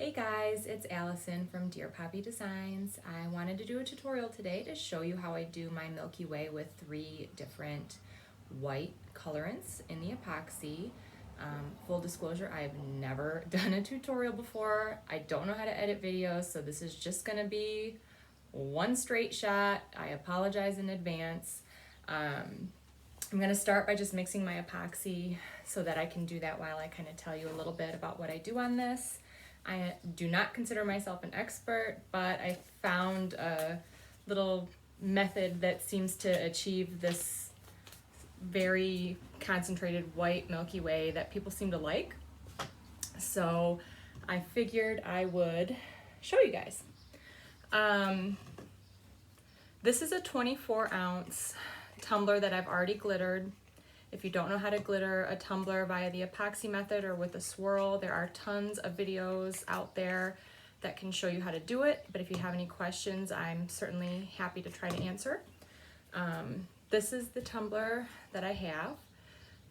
Hey guys, it's Allison from Dear Poppy Designs. I wanted to do a tutorial today to show you how I do my Milky Way with 3 different white colorants in the epoxy. Full disclosure, I've never done a tutorial before. I don't know how to edit videos, so this is just gonna be one straight shot. I apologize in advance. I'm gonna start by just mixing my epoxy so that I can do that while I kind of tell you a little bit about what I do on this. I do not consider myself an expert, but I found a little method that seems to achieve this very concentrated white Milky Way that people seem to like. So I figured I would show you guys. This is a 24-ounce tumbler that I've already glittered. If you don't know how to glitter a tumbler via the epoxy method or with a swirl, there are tons of videos out there that can show you how to do it. But if you have any questions, I'm certainly happy to try to answer. This is the tumbler that I have.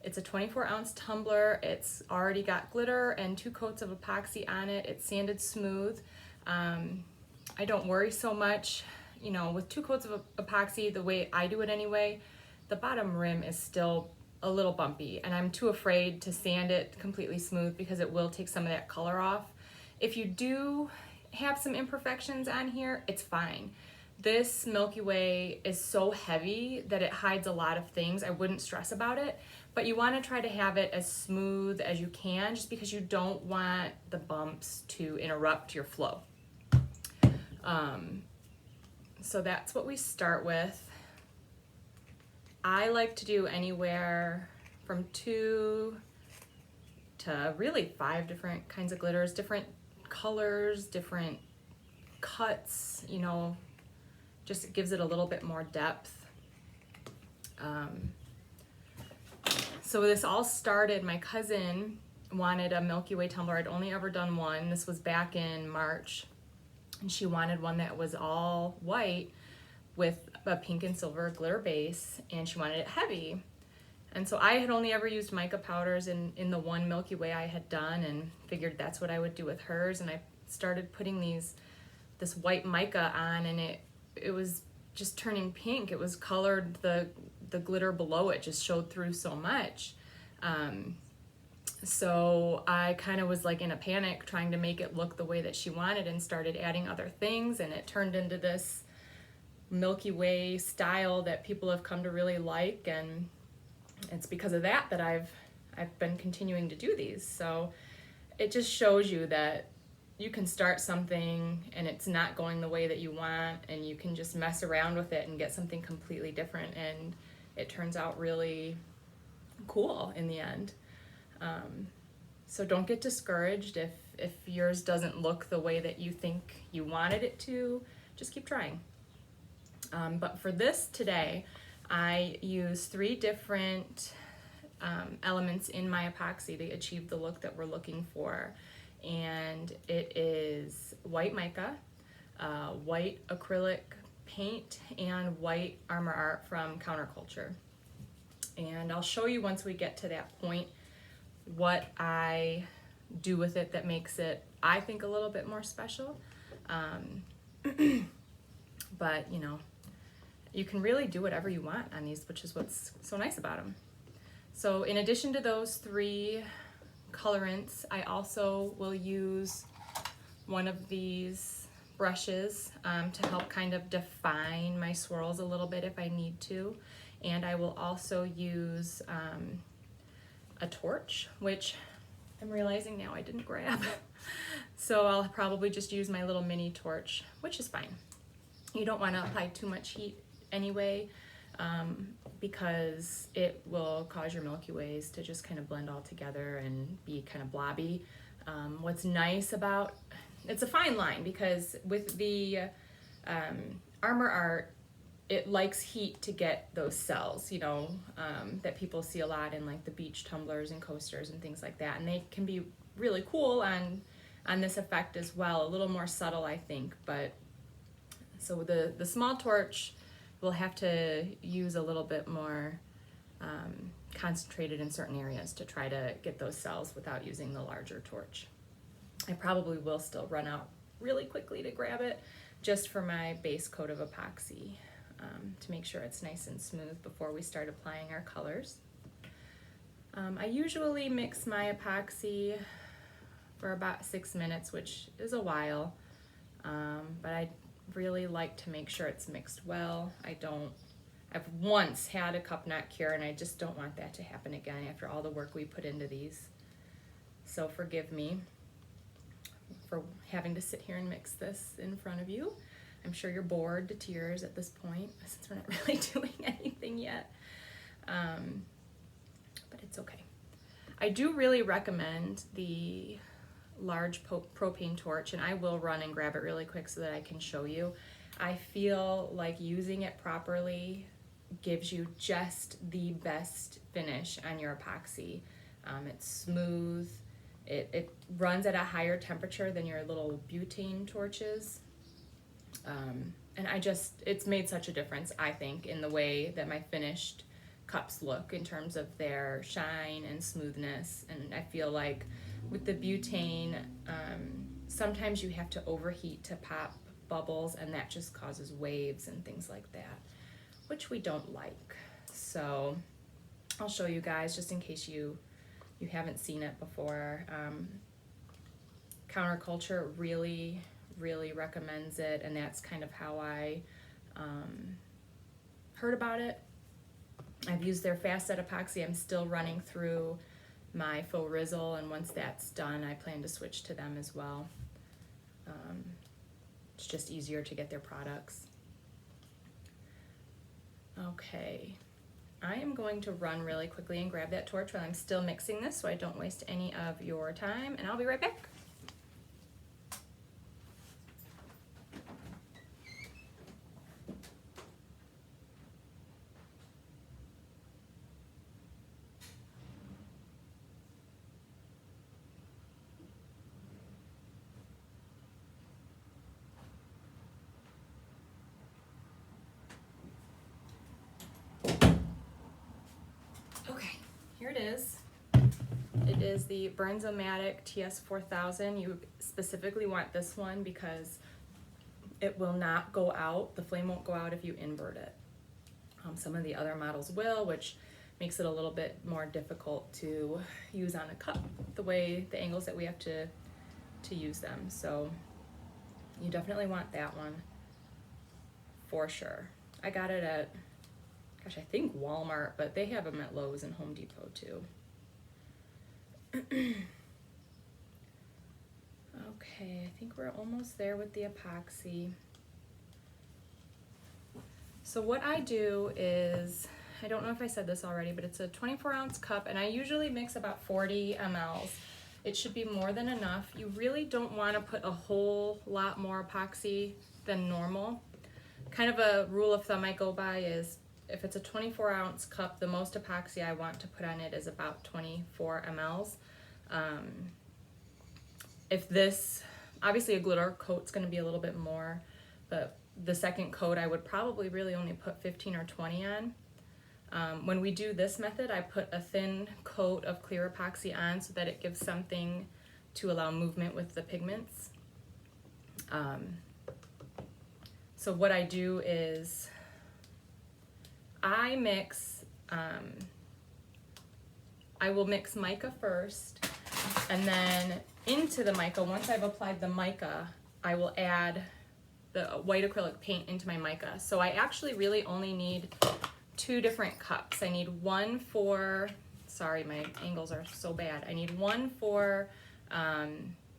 It's a 24-ounce tumbler. It's already got glitter and 2 coats of epoxy on it. It's sanded smooth. I don't worry so much, you know, with 2 coats of epoxy, the way I do it anyway, the bottom rim is still a little bumpy, and I'm too afraid to sand it completely smooth because it will take some of that color off. If you do have some imperfections on here, it's fine. This Milky Way is so heavy that it hides a lot of things. I wouldn't stress about it, but you want to try to have it as smooth as you can just because you don't want the bumps to interrupt your flow. So that's what we start with. I like to do anywhere from 2 to really 5 different kinds of glitters, different colors, different cuts, you know, just gives it a little bit more depth. So this all started, my cousin wanted a Milky Way tumbler. I'd only ever done one. This was back in March, and she wanted one that was all white with a pink and silver glitter base, and she wanted it heavy. And so I had only ever used mica powders in the one Milky Way I had done, and figured that's what I would do with hers. And I started putting this white mica on, and it was just turning pink. It was colored, the glitter below it just showed through so much. So I kind of was like in a panic trying to make it look the way that she wanted, and started adding other things, and it turned into this Milky Way style that people have come to really like, and it's because of that I've been continuing to do these. So it just shows you that you can start something and it's not going the way that you want, and you can just mess around with it and get something completely different, and it turns out really cool in the end. So don't get discouraged if yours doesn't look the way that you think you wanted it to. Just keep trying. But for this today, I use 3 different elements in my epoxy to achieve the look that we're looking for. And it is white mica, white acrylic paint, and white armor art from Counterculture. And I'll show you once we get to that point what I do with it that makes it, I think, a little bit more special. But, you know, you can really do whatever you want on these, which is what's so nice about them. So in addition to those 3 colorants, I also will use one of these brushes to help kind of define my swirls a little bit if I need to. And I will also use a torch, which I'm realizing now I didn't grab. So I'll probably just use my little mini torch, which is fine. You don't want to apply too much heat anyway, because it will cause your Milky Ways to just kind of blend all together and be kind of blobby. What's nice about, it's a fine line, because with the armor art, it likes heat to get those cells, you know, that people see a lot in like the beach tumblers and coasters and things like that. And they can be really cool on this effect as well, a little more subtle, I think. But so the small torch will have to use a little bit more concentrated in certain areas to try to get those cells without using the larger torch. I probably will still run out really quickly to grab it just for my base coat of epoxy to make sure it's nice and smooth before we start applying our colors. I usually mix my epoxy for about 6 minutes, which is a while, but I really like to make sure it's mixed well. I've once had a cup not cure, and I just don't want that to happen again after all the work we put into these. So forgive me for having to sit here and mix this in front of you. I'm sure you're bored to tears at this point since we're not really doing anything yet, but it's okay. I do really recommend the large propane torch, and I will run and grab it really quick so that I can show you. I feel like using it properly gives you just the best finish on your epoxy. It's smooth. It runs at a higher temperature than your little butane torches. And it's made such a difference, I think, in the way that my finished cups look in terms of their shine and smoothness. And I feel like with the butane, sometimes you have to overheat to pop bubbles, and that just causes waves and things like that, which we don't like. So I'll show you guys just in case you haven't seen it before. Counterculture really recommends it, and that's kind of how I heard about it. I've used their fast set epoxy. I'm still running through my faux Rizzle, and once that's done, I plan to switch to them as well. It's just easier to get their products. Okay, I am going to run really quickly and grab that torch while I'm still mixing this so I don't waste any of your time, and I'll be right back. Here it is. It is the Bernzomatic TS4000. You specifically want this one because it will not go out. The flame won't go out if you invert it. Some of the other models will, which makes it a little bit more difficult to use on a cup, the angles that we have to use them. So you definitely want that one for sure. I got it at, gosh, I think Walmart, but they have them at Lowe's and Home Depot too. Okay, I think we're almost there with the epoxy. So what I do is, I don't know if I said this already, but it's a 24-ounce cup, and I usually mix about 40 mLs. It should be more than enough. You really don't want to put a whole lot more epoxy than normal. Kind of a rule of thumb I go by is, if it's a 24-ounce cup, the most epoxy I want to put on it is about 24 mLs. If this, obviously a glitter coat's going to be a little bit more, but the second coat I would probably really only put 15 or 20 on. When we do this method, I put a thin coat of clear epoxy on so that it gives something to allow movement with the pigments. So what I do is, I will mix mica first, and then into the mica, once I've applied the mica, I will add the white acrylic paint into my mica. So I actually really only need 2 different cups. I need one for, sorry, my angles are so bad. I need one for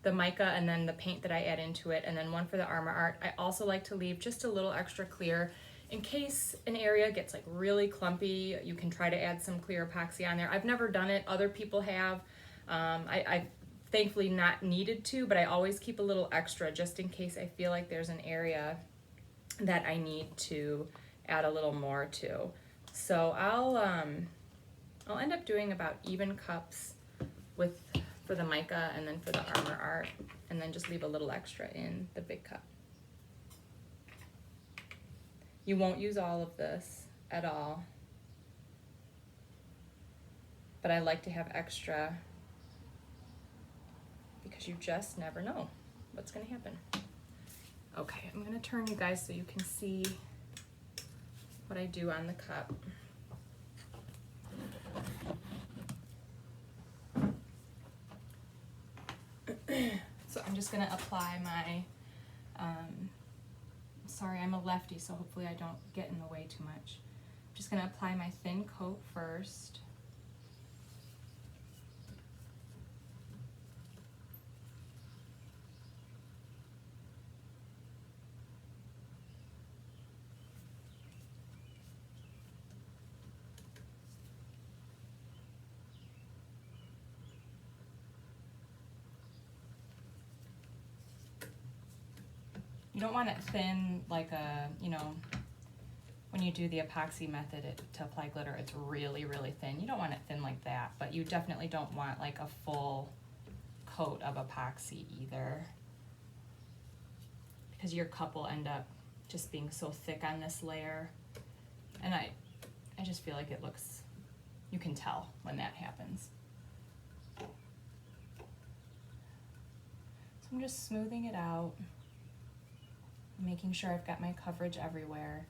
the mica and then the paint that I add into it, and then one for the Armor Art. I also like to leave just a little extra clear in case an area gets like really clumpy. You can try to add some clear epoxy on there. I've never done it, other people have. I've thankfully not needed to, but I always keep a little extra just in case I feel like there's an area that I need to add a little more to. So I'll end up doing about even cups for the mica and then for the Armor Art, and then just leave a little extra in the big cup. You won't use all of this at all, but I like to have extra because you just never know what's going to happen. Okay, I'm going to turn you guys so you can see what I do on the cup. So I'm just going to apply my, sorry, I'm a lefty, so hopefully I don't get in the way too much. I'm just going to apply my thin coat first. You don't want it thin like a, you know, when you do the epoxy method to apply glitter, it's really, really thin. You don't want it thin like that, but you definitely don't want like a full coat of epoxy either, because your cup will end up just being so thick on this layer. And I just feel like it looks, you can tell when that happens. So I'm just smoothing it out, making sure I've got my coverage everywhere.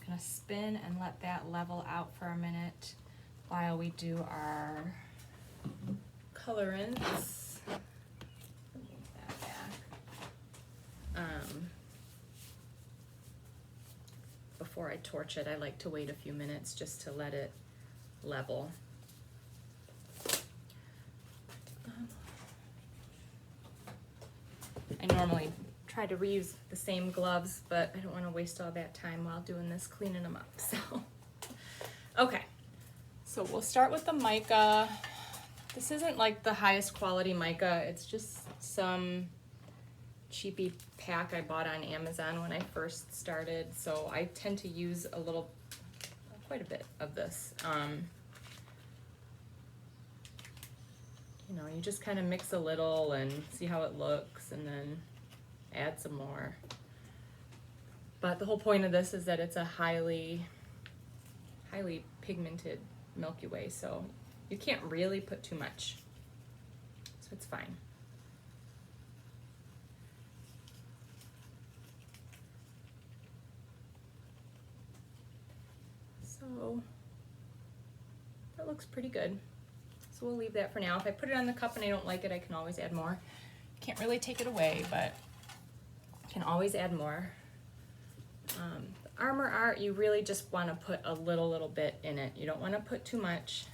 Gonna spin and let that level out for a minute while we do our colorants. Move that back. Before I torch it, I like to wait a few minutes just to let it level. I normally try to reuse the same gloves, but I don't want to waste all that time while doing this cleaning them up. So, okay, so we'll start with the mica. This isn't like the highest quality mica. It's just some cheapy pack I bought on Amazon when I first started. So I tend to use quite a bit of this. You know, you just kind of mix a little and see how it looks, and then add some more. But the whole point of this is that it's a highly pigmented Milky Way, so you can't really put too much, so it's fine. So that looks pretty good. So we'll leave that for now. If I put it on the cup and I don't like it, I can always add more. Can't really take it away, but can always add more. The Armor Art, you really just want to put a little bit in it. You don't want to put too much.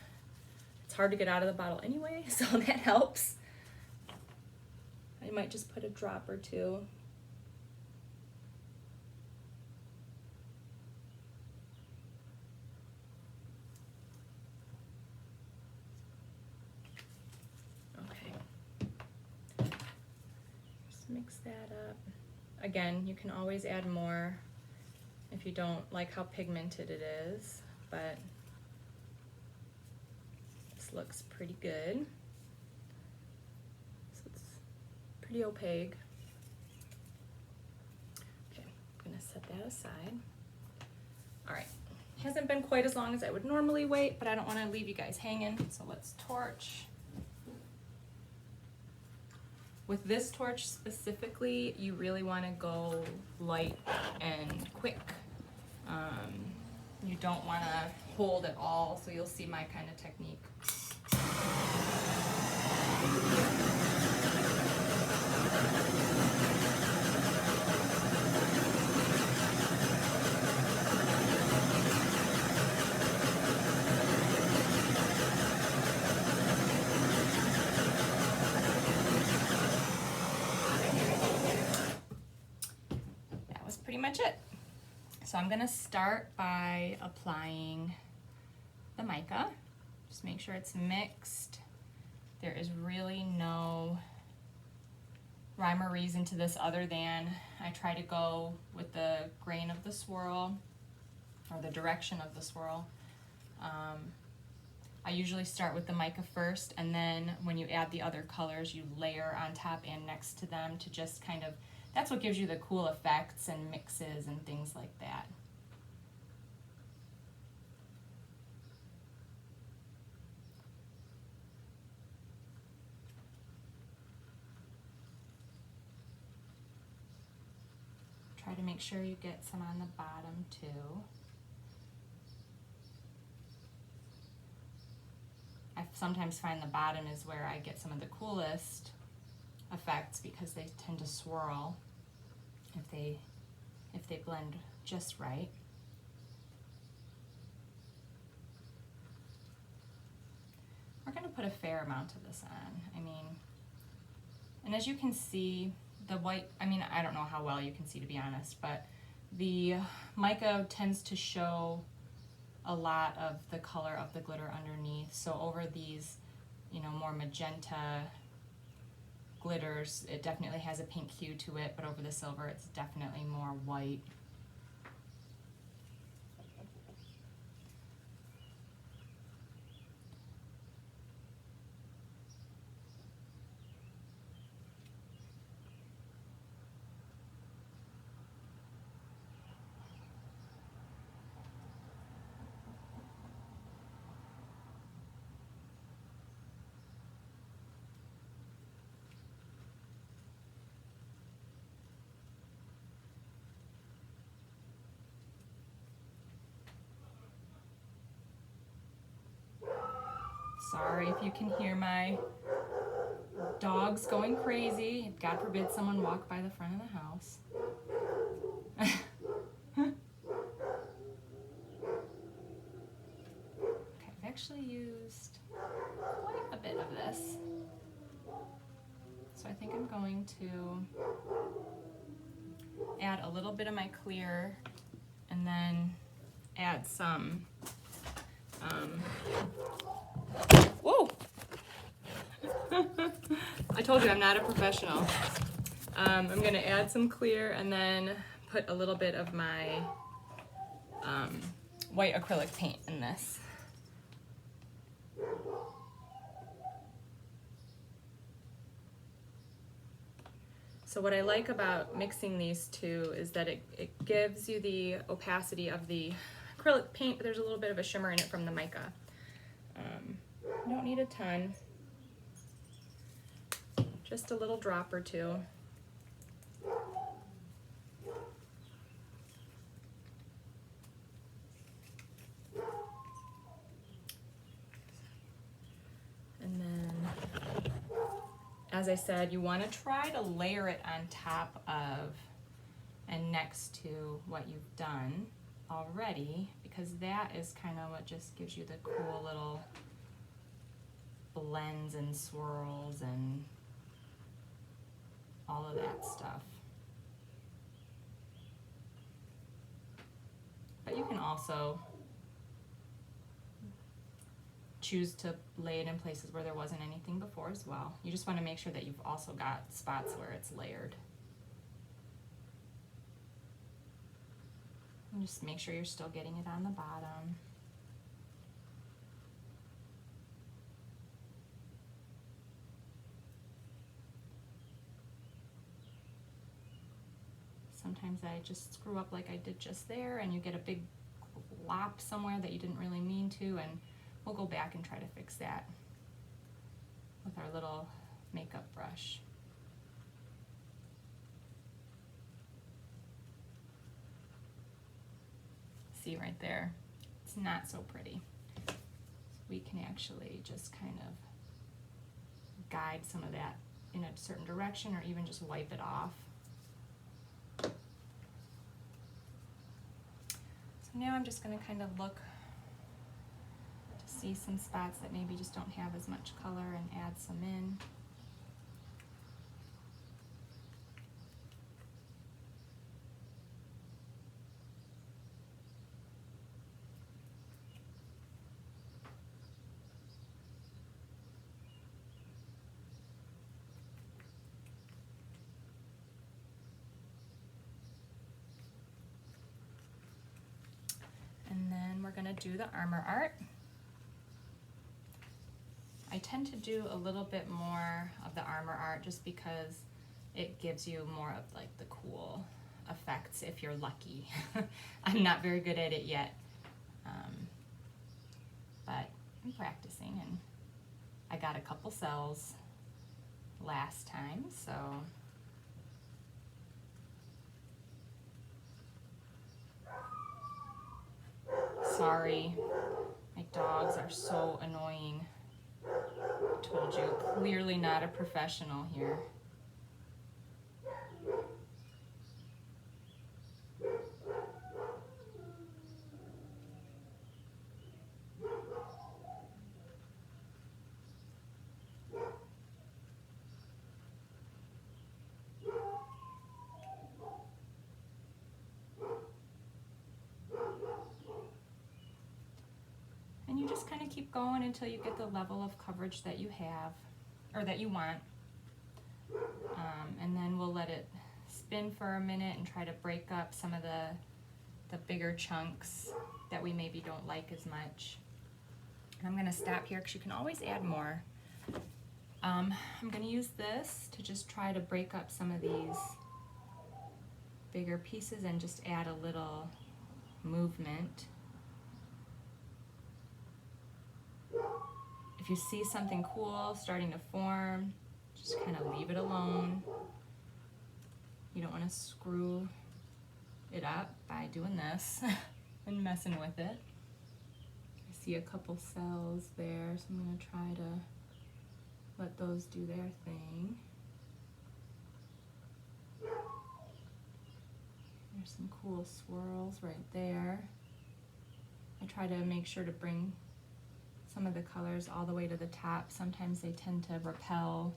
It's hard to get out of the bottle anyway, so that helps. I might just put a drop or two. Okay. Just mix that up. Again, you can always add more if you don't like how pigmented it is, but this looks pretty good. So it's pretty opaque. Okay, I'm gonna set that aside. All right, hasn't been quite as long as I would normally wait, but I don't wanna leave you guys hanging, so let's torch. With this torch specifically, you really want to go light and quick. You don't want to hold at all, so you'll see my kind of technique. Much it. So I'm gonna start by applying the mica. Just make sure it's mixed. There is really no rhyme or reason to this other than I try to go with the grain of the swirl or the direction of the swirl. I usually start with the mica first, and then when you add the other colors, you layer on top and next to them to just kind of, that's what gives you the cool effects and mixes and things like that. Try to make sure you get some on the bottom too. I sometimes find the bottom is where I get some of the coolest effects because they tend to swirl if they blend just right. We're going to put a fair amount of this on. I mean, and as you can see, the white, I mean, I don't know how well you can see, to be honest, but the mica tends to show a lot of the color of the glitter underneath. So over these, you know, more magenta glitters, it definitely has a pink hue to it, but over the silver, it's definitely more white. Sorry if you can hear my dogs going crazy. God forbid someone walk by the front of the house. Okay, I've actually used quite a bit of this. So I think I'm going to add a little bit of my clear and then add some whoa! I told you I'm not a professional. I'm going to add some clear and then put a little bit of my white acrylic paint in this. So what I like about mixing these two is that it gives you the opacity of the acrylic paint, but there's a little bit of a shimmer in it from the mica. You don't need a ton, just a little drop or two. And then, as I said, you want to try to layer it on top of and next to what you've done already, because that is kind of what just gives you the cool little blends and swirls and all of that stuff. But you can also choose to lay it in places where there wasn't anything before as well. You just want to make sure that you've also got spots where it's layered. And just make sure you're still getting it on the bottom. Sometimes I just screw up like I did just there, and you get a big glop somewhere that you didn't really mean to, and we'll go back and try to fix that with our little makeup brush. See right there, it's not so pretty. So we can actually just kind of guide some of that in a certain direction, or even just wipe it off. So now I'm just going to kind of look to see some spots that maybe just don't have as much color and add some in. And then we're gonna do the armor art. I tend to do a little bit more of the armor art just because it gives you more of like the cool effects if you're lucky. I'm not very good at it yet, but I'm practicing, and I got a couple cells last time, so sorry, my dogs are so annoying. I told you, clearly not a professional here. And you just kind of keep going until you get the level of coverage that you have, or that you want. And then we'll let it spin for a minute and try to break up some of the bigger chunks that we maybe don't like as much. And I'm gonna stop here because you can always add more. I'm gonna use this to just try to break up some of these bigger pieces and just add a little movement. If you see something cool starting to form, just kind of leave it alone. You don't want to screw it up by doing this and messing with it. I see a couple cells there, so I'm going to try to let those do their thing. There's some cool swirls right there. I try to make sure to bring some of the colors all the way to the top. Sometimes they tend to repel.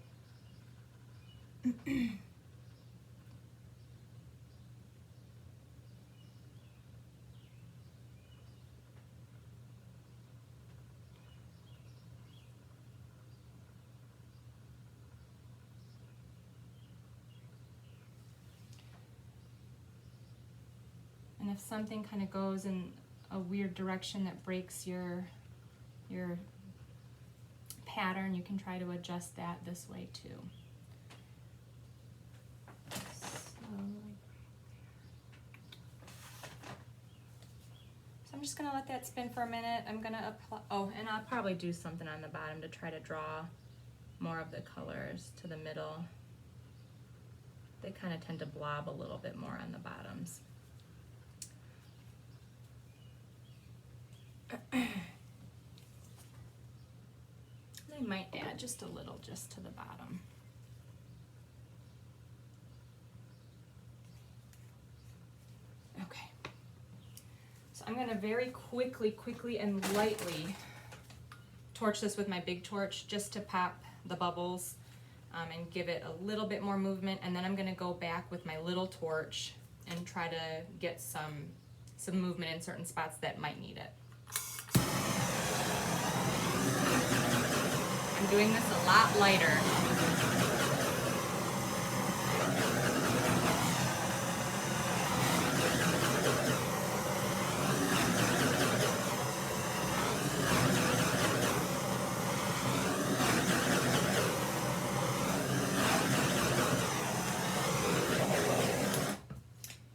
And if something kind of goes in a weird direction that breaks your pattern, you can try to adjust that this way too. So I'm just gonna let that spin for a minute. I'm gonna apply, oh, and I'll probably do something on the bottom to try to draw more of the colors to the middle. They kind of tend to blob a little bit more on the bottoms. I might add just a little just to the bottom. Okay. So I'm going to very quickly and lightly torch this with my big torch just to pop the bubbles and give it a little bit more movement, and then I'm going to go back with my little torch and try to get some movement in certain spots that might need it. I'm doing this a lot lighter.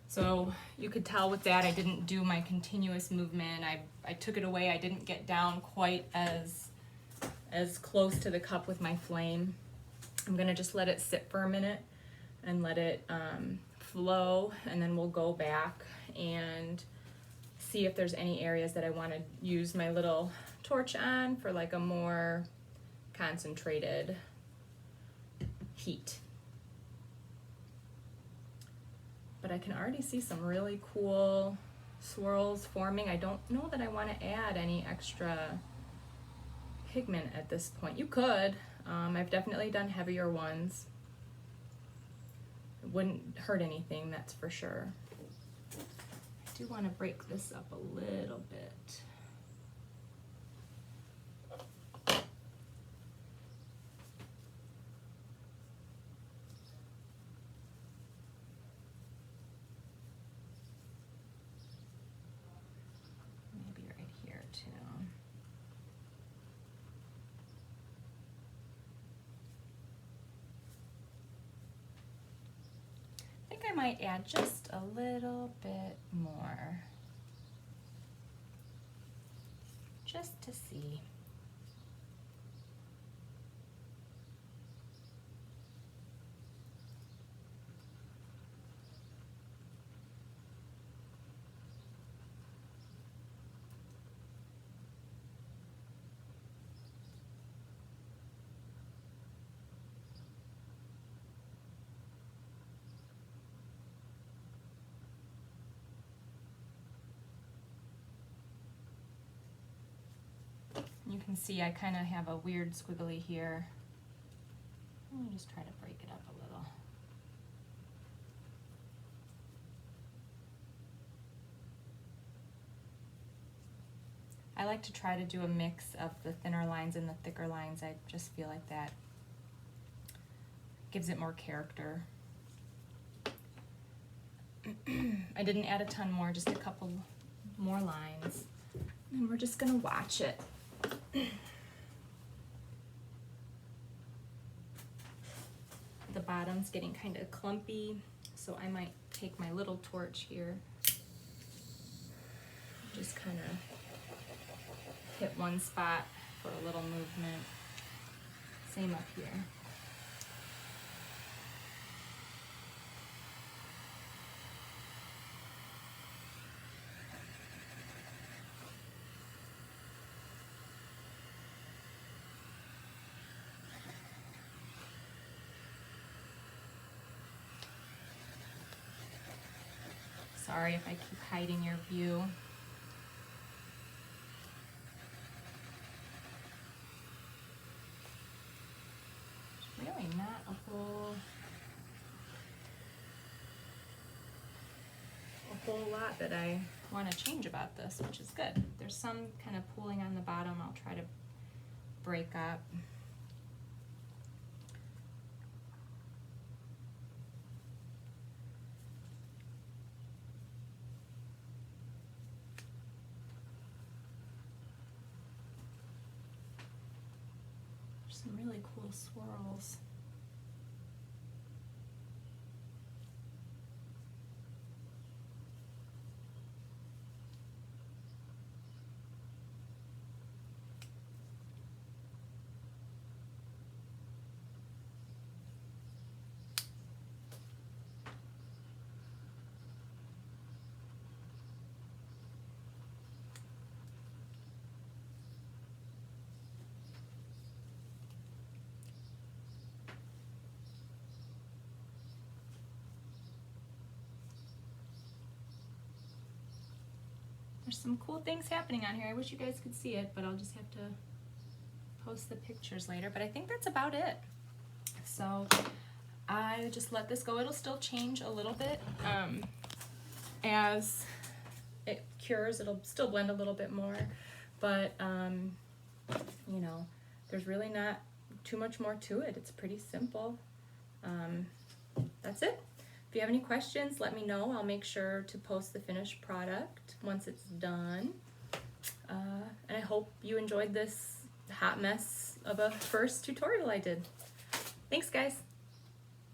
So you could tell with that I didn't do my continuous movement. I took it away. I didn't get down quite as close to the cup with my flame. I'm gonna just let it sit for a minute and let it flow, and then we'll go back and see if there's any areas that I want to use my little torch on for like a more concentrated heat. But I can already see some really cool swirls forming. I don't know that I want to add any extra pigment at this point. You could. I've definitely done heavier ones. It wouldn't hurt anything, that's for sure. I do want to break this up a little bit. I might add just a little bit more, just to see. You can see I kind of have a weird squiggly here. Let me just try to break it up a little. I like to try to do a mix of the thinner lines and the thicker lines. I just feel like that gives it more character. I didn't add a ton more, just a couple more lines. And we're just gonna watch it. The bottom's getting kind of clumpy, so I might take my little torch here, just kind of hit one spot for a little movement. Same up here. Sorry if I keep hiding your view. There's really not a whole lot that I want to change about this, which is good. There's some kind of pooling on the bottom I'll try to break up. Some really cool swirls. There's some cool things happening on here. I wish you guys could see it, but I'll just have to post the pictures later. But I think that's about it. So I just let this go. It'll still change a little bit. As it cures, it'll still blend a little bit more. But, you know, there's really not too much more to it. It's pretty simple. That's it. If you have any questions, let me know. I'll make sure to post the finished product once it's done. And I hope you enjoyed this hot mess of a first tutorial I did. Thanks, guys.